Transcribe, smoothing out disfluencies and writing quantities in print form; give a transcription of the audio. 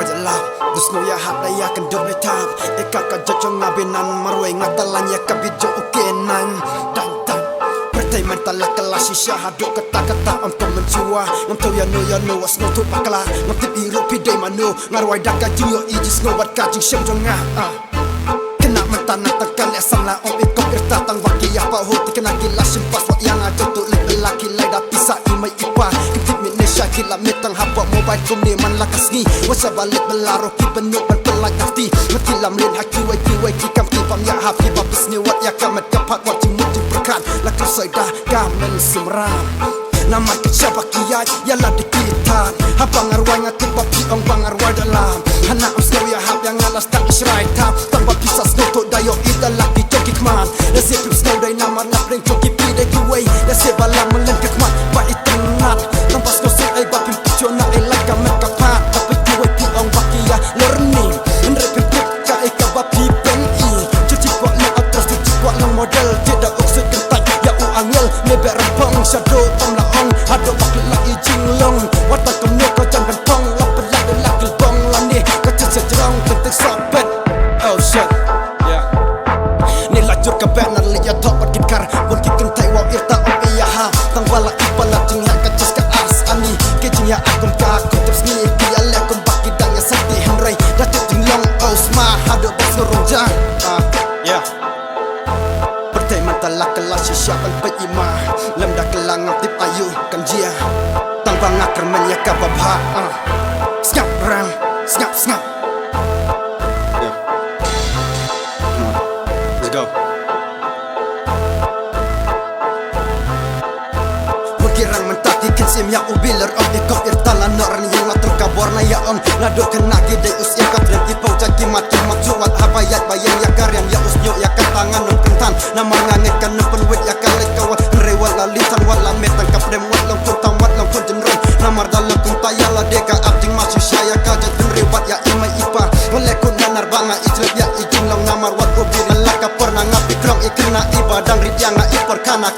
jalap dusno ya hat ya kan doble tap eka ka jajong ngabenan marwe ngatalanya ka bijo ukenan dan pertai mentala kelas syahadu kata-kata untuk mencua untuk ya no wasno tu pakala ngtip iru pidai manu ngarwai daka jinyo ijis no wat kajing syam jonga kena mentana takal ya samla om ikop irta tang waki ya pa hoti kena gila simpas wat yang ada tu lelaki laida pisa imai ipa ketip mit nesha kila metang hapa mobile kum ni man lakas ni wasa balik belaro ki benuk ban pelak hati mati lam len haki wai ki kam ki pam ya hafi babus ni wat ya kamat kapat wat jimut berkat lakas saida gamen semram nama kecapa kiai yalah dikitan habang arwai ngatik bapi ong bang arwai dalam hana amskau ya hab yang alas tak israi tap tanpa bisa snoto dayo ida laki joki kman nasib snow day nama lapring joki pide kiway nasib balam melengkak mat baik tenat tanpa snow sing ay bapi picona ay laka mekapat tapi kiway pi ong baki ya learning menrepin pika ay kabapi pengi cuci kuat na atras cuci kuat lang model tidak uksud kentai ya u angel nebe rempong shadow pamla hado bakla ijing long wata kamne ko jangan pong lapelak lakil bong lani kecece jerong penting sabet oh shit yeah ni lajur ka banner liya top bakit kar pun ki kentai wa irta om iya ha tang bala ipala jing ya kacis ka as ani kejing ya akun ka aku tips ni dia lekun baki dang ya sakti henry datuk jing long oh sma hado bas nurung yeah pertai mentala kelas syaban peima lemda kelang tip ayu kan jia tanpa ngakar menyaka babha snap rang snap yeah let's go mengkirang mentati kinsim ya ubiler om ikop irtalan noran yang latur kaborna ya om nado kenaki de usia katren ipau jaki mati majuat habayat bayang ya karyam ya usnyo ya katangan non kentan nama ngangekan nempen wet ya kalek kawat rewat lalitan wala metang kaprem wat long kuntam wat long kunjenrong namar dalam kuntayala deka abding masih saya kajat rewat ya imai ipa oleh kunanar banga ijrep ya ijin long namar wat ubir laka pernah ngapi krong ikena ibadang rit yang ipor kana